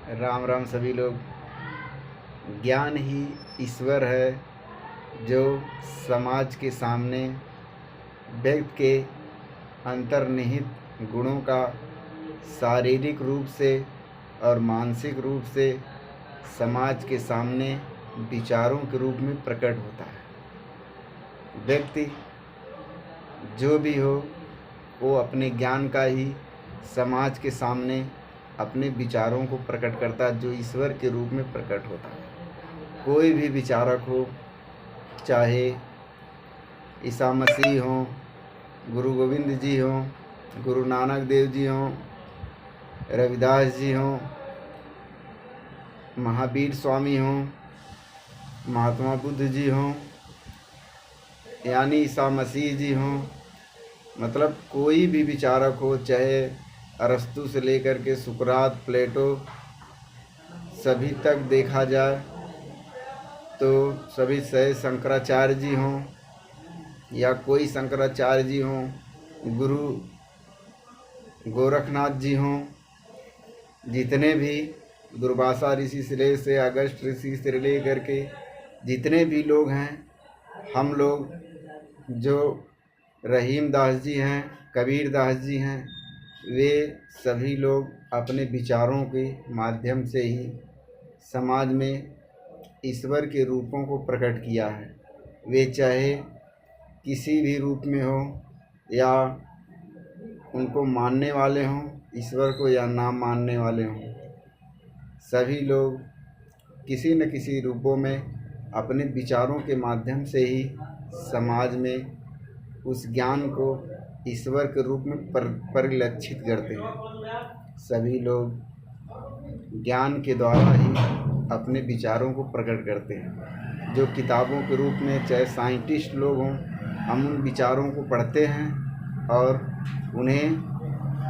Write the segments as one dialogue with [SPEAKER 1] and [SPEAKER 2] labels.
[SPEAKER 1] राम राम सभी लोग। ज्ञान ही ईश्वर है जो समाज के सामने व्यक्ति के अंतर्निहित गुणों का शारीरिक रूप से और मानसिक रूप से समाज के सामने विचारों के रूप में प्रकट होता है। व्यक्ति जो भी हो वो अपने ज्ञान का ही समाज के सामने अपने विचारों को प्रकट करता है, जो ईश्वर के रूप में प्रकट होता है। कोई भी विचारक हो, चाहे ईसा मसीह हों, गुरु गोविंद जी हों, गुरु नानक देव जी हों, रविदास जी हों, महावीर स्वामी हों, महात्मा बुद्ध जी हों, यानी ईसा मसीह जी हों, मतलब कोई भी विचारक हो, चाहे अरस्तु से लेकर के सुकरात, प्लेटो सभी तक देखा जाए तो सभी चाहे शंकराचार्य जी हों या कोई शंकराचार्य जी हों, गुरु गोरखनाथ जी हों, जितने भी दुर्वासा ऋषि से अगस्त ऋषि से लेकर के जितने भी लोग हैं, हम लोग जो रहीम दास जी हैं, कबीर दास जी हैं, वे सभी लोग अपने विचारों के माध्यम से ही समाज में ईश्वर के रूपों को प्रकट किया है। वे चाहे किसी भी रूप में हो या उनको मानने वाले हों ईश्वर को या ना मानने वाले हों, सभी लोग किसी न किसी रूपों में अपने विचारों के माध्यम से ही समाज में उस ज्ञान को ईश्वर के रूप में परिलक्षित करते हैं। सभी लोग ज्ञान के द्वारा ही अपने विचारों को प्रकट करते हैं। जो किताबों के रूप में चाहे साइंटिस्ट लोग हों, हम उन विचारों को पढ़ते हैं और उन्हें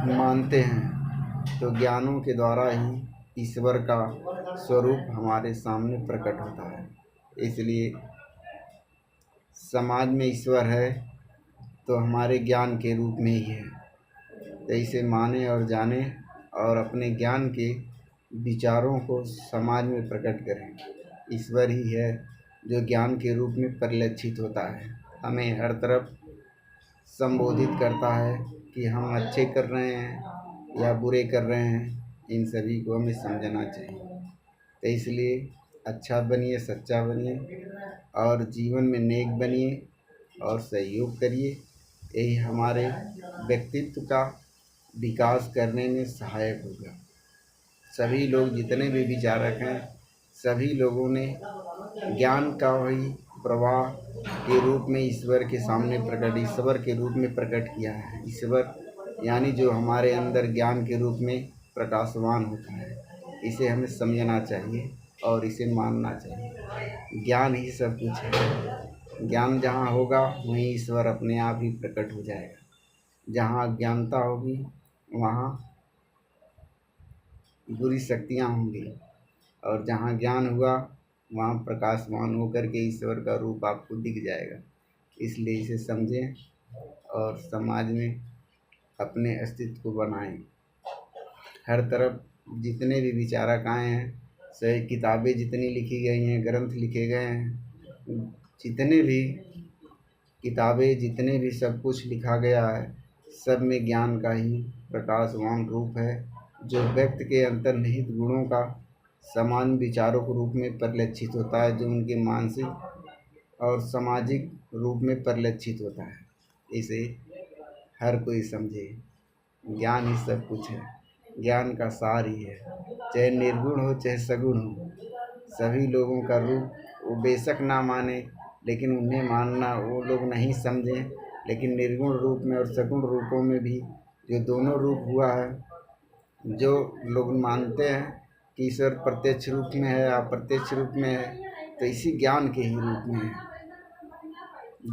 [SPEAKER 1] मानते हैं, तो ज्ञानों के द्वारा ही ईश्वर का स्वरूप हमारे सामने प्रकट होता है। इसलिए समाज में ईश्वर है तो हमारे ज्ञान के रूप में ही है, तो इसे माने और जाने और अपने ज्ञान के विचारों को समाज में प्रकट करें। ईश्वर ही है जो ज्ञान के रूप में परिलक्षित होता है, हमें हर तरफ संबोधित करता है कि हम अच्छे कर रहे हैं या बुरे कर रहे हैं, इन सभी को हमें समझना चाहिए। तो इसलिए अच्छा बनिए, सच्चा बनिए और जीवन में नेक बनिए और सहयोग करिए। यही हमारे व्यक्तित्व का विकास करने में सहायक होगा। सभी लोग जितने भी विचारक हैं, सभी लोगों ने ज्ञान का वही प्रवाह के रूप में ईश्वर के सामने ईश्वर के रूप में प्रकट किया है। ईश्वर यानी जो हमारे अंदर ज्ञान के रूप में प्रकाशवान होता है, इसे हमें समझना चाहिए और इसे मानना चाहिए। ज्ञान ही सब कुछ है। ज्ञान जहाँ होगा वहीं ईश्वर अपने आप ही प्रकट हो जाएगा। जहाँ अज्ञानता होगी वहाँ बुरी शक्तियाँ होंगी, और जहाँ ज्ञान हुआ वहाँ प्रकाशवान होकर के ईश्वर का रूप आपको दिख जाएगा। इसलिए इसे समझें और समाज में अपने अस्तित्व को बनाएं। हर तरफ जितने भी विचारक आए हैं, सही किताबें जितनी लिखी गई हैं, ग्रंथ लिखे गए हैं, जितने भी किताबें जितने भी सब कुछ लिखा गया है, सब में ज्ञान का ही प्रकाशवान रूप है, जो व्यक्ति के अंतर्निहित गुणों का समान विचारों के रूप में परिलक्षित होता है, जो उनके मानसिक और सामाजिक रूप में परिलक्षित होता है। इसे हर कोई समझे। ज्ञान ही सब कुछ है, ज्ञान का सार ही है। चाहे निर्गुण हो चाहे सगुण हो, सभी लोगों का रूप वो बेशक ना माने, लेकिन उन्हें मानना वो लोग नहीं समझें। लेकिन निर्गुण रूप में और सगुण रूपों में भी जो दोनों रूप हुआ है, जो लोग मानते हैं कि ईश्वर प्रत्यक्ष रूप में है, अप्रत्यक्ष रूप में है, तो इसी ज्ञान के ही रूप में है।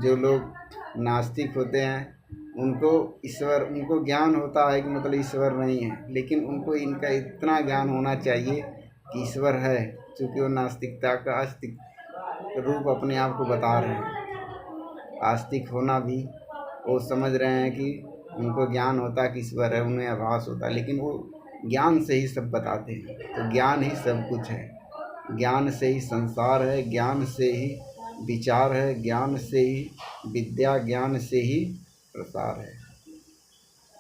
[SPEAKER 1] जो लोग नास्तिक होते हैं उनको ज्ञान होता है कि मतलब ईश्वर नहीं है, लेकिन उनको इनका इतना ज्ञान होना चाहिए कि ईश्वर है, क्योंकि वो नास्तिकता का आस्तिक रूप अपने आप को बता रहे हैं। आस्तिक होना भी वो समझ रहे हैं कि उनको ज्ञान होता है कि ईश्वर है, उन्हें आभास होता है, लेकिन वो ज्ञान से ही सब बताते हैं। तो ज्ञान ही सब कुछ है, ज्ञान से ही संसार है, ज्ञान से ही विचार है, ज्ञान से ही विद्या, ज्ञान से ही प्रसार है।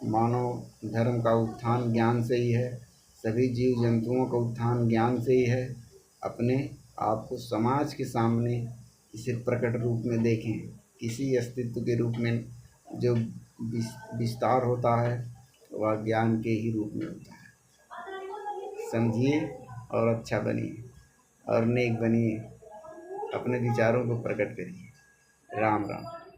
[SPEAKER 1] मानव धर्म का उत्थान ज्ञान से ही है, सभी जीव जंतुओं का उत्थान ज्ञान से ही है। अपने आप को समाज के सामने इसे प्रकट रूप में देखें, किसी अस्तित्व के रूप में जो विस्तार होता है वह ज्ञान के ही रूप में होता है। समझिए और अच्छा बनिए और नेक बनिए, अपने विचारों को प्रकट करिए। राम राम।